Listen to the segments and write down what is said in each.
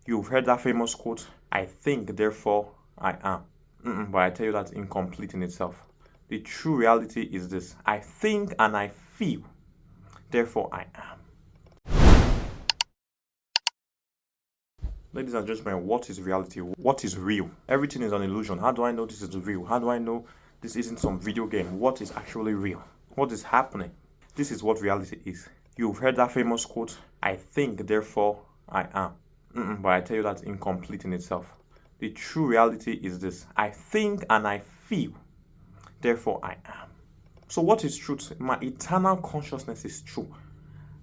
You've heard that famous quote, I think, therefore I am. But I tell you that's incomplete in itself. The true reality is this: I think and I feel, therefore I am. Ladies and gentlemen, what is reality? What is real? Everything is an illusion. How do I know this is real? How do I know this isn't some video game? What is actually real? What is happening? This is what reality is. You've heard that famous quote, I think, therefore I am. But I tell you that's incomplete in itself. The true reality is this: I think and I feel, therefore I am. So what is truth? My eternal consciousness is true.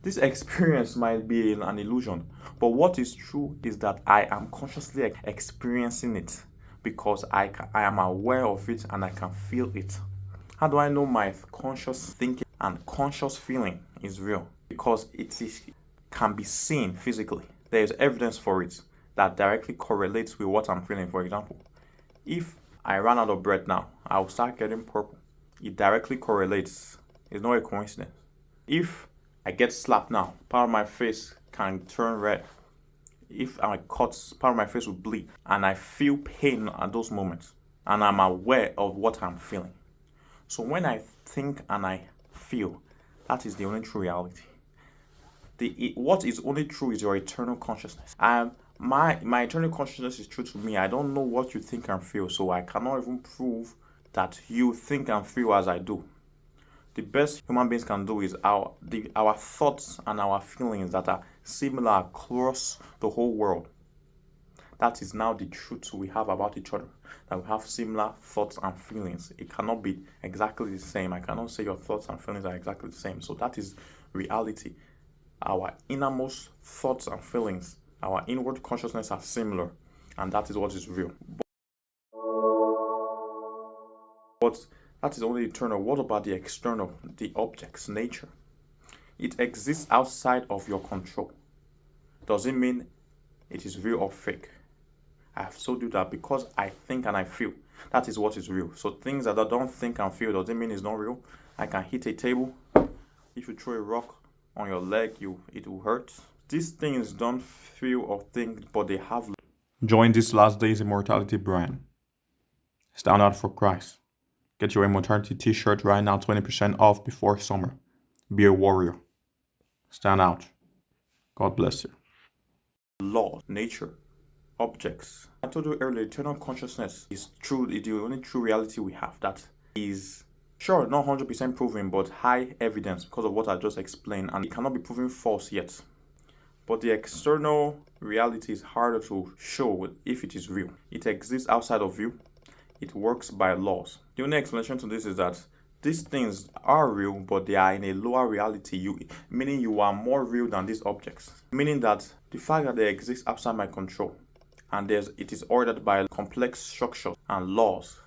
This experience might be an illusion, but what is true is that I am consciously experiencing it because I am aware of it and I can feel it. How do I know my conscious thinking and conscious feeling is real? Because can be seen physically. There is evidence for it that directly correlates with what I'm feeling. For example, if I run out of breath now, I will start getting purple. It directly correlates. It's not a coincidence. If I get slapped now, part of my face can turn red. If I cut, part of my face will bleed. And I feel pain at those moments. And I'm aware of what I'm feeling. So when I think and I feel, that is the only true reality. What is only true is your eternal consciousness. My eternal consciousness is true to me. I don't know what you think and feel, so I cannot even prove that you think and feel as I do. The best human beings can do is our thoughts and our feelings that are similar across the whole world. That is now the truth we have about each other, that we have similar thoughts and feelings. It cannot be exactly the same. I cannot say your thoughts and feelings are exactly the same. So that is reality. Our innermost thoughts and feelings, our inward consciousness are similar, and that is what is real. But that is only eternal. What about the external, the objects, nature? It exists outside of your control. Does it mean it is real or fake? I have told you that because I think and I feel, that is what is real. So things that I don't think and feel, does it mean it's not real? I can hit a table. If you throw a rock on your leg, it will hurt. These things don't feel or think, but they have. Join this last day's Immortality brand. Stand out for Christ. Get your Immortality t-shirt right now, 20% off before summer. Be a warrior. Stand out. God bless you. Law, nature, objects. I told you earlier, eternal consciousness is true. It's the only true reality we have. That is, sure, not 100% proven, but high evidence because of what I just explained. And it cannot be proven false yet. But the external reality is harder to show if it is real. It exists outside of you. It works by laws. The only explanation to this is that these things are real, but they are in a lower reality, meaning you are more real than these objects. Meaning that the fact that they exist outside my control and it is ordered by complex structures and laws,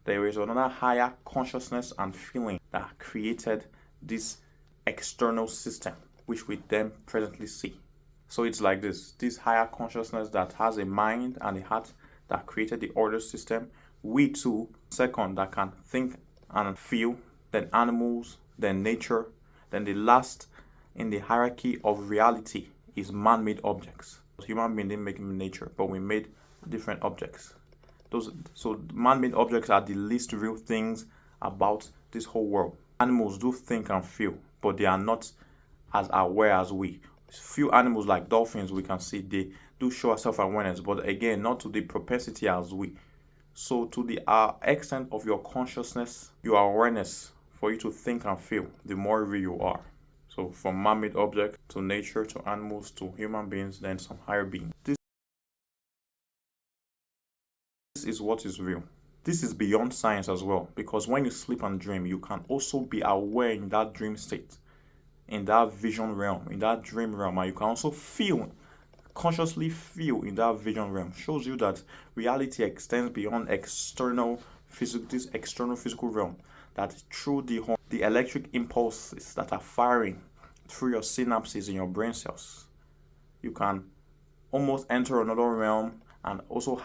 there is another higher consciousness and feeling that created this external system, which we then presently see. So it's like this higher consciousness that has a mind and a heart that created the order system. We too, second, that can think and feel, then animals, then nature, then the last in the hierarchy of reality is man-made objects. Human beings didn't make nature, but we made different objects. So man-made objects are the least real things about this whole world. Animals do think and feel, but they are not as aware as we. Few animals like dolphins we can see, they do show self-awareness, but again, not to the propensity as we. So to the extent of your consciousness, your awareness for you to think and feel, the more real you are. So from man-made objects to nature to animals to human beings, then some higher beings. This is what is real. This is beyond science as well, because when you sleep and dream, you can also be aware in that dream state, in that vision realm, in that dream realm, and you can also consciously feel in that vision realm. Shows you that reality extends beyond this external physical realm, that through the electric impulses that are firing through your synapses in your brain cells, you can almost enter another realm and also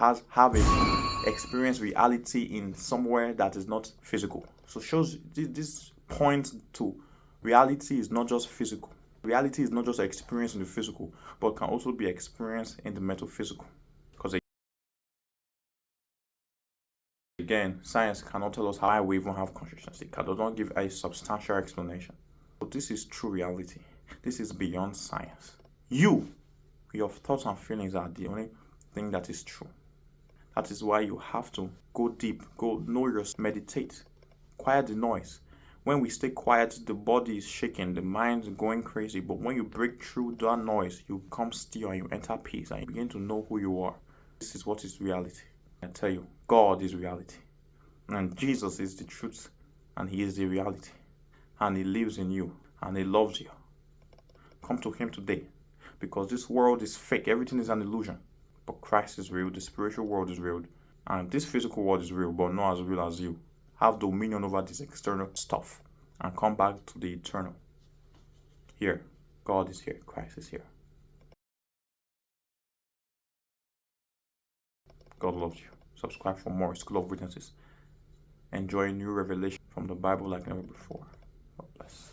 experience reality in somewhere that is not physical. So shows this point to reality is not just physical. Reality is not just experienced in the physical, but can also be experienced in the metaphysical. Because again, science cannot tell us how we even have consciousness. It does not give a substantial explanation. But this is true reality. This is beyond science. Your thoughts and feelings are the only thing that is true. That is why you have to go deep, go know yourself, meditate, quiet the noise. When we stay quiet, the body is shaking, the mind is going crazy. But when you break through that noise, you come still and you enter peace and you begin to know who you are. This is what is reality. I tell you, God is reality. And Jesus is the truth. And He is the reality. And He lives in you. And He loves you. Come to Him today. Because this world is fake. Everything is an illusion. But Christ is real. The spiritual world is real. And this physical world is real, but not as real as you. Have dominion over this external stuff and come back to the eternal. Here, God is here, Christ is here. God loves you. Subscribe for more School of Witnesses. Enjoy new revelation from the Bible like never before. God bless.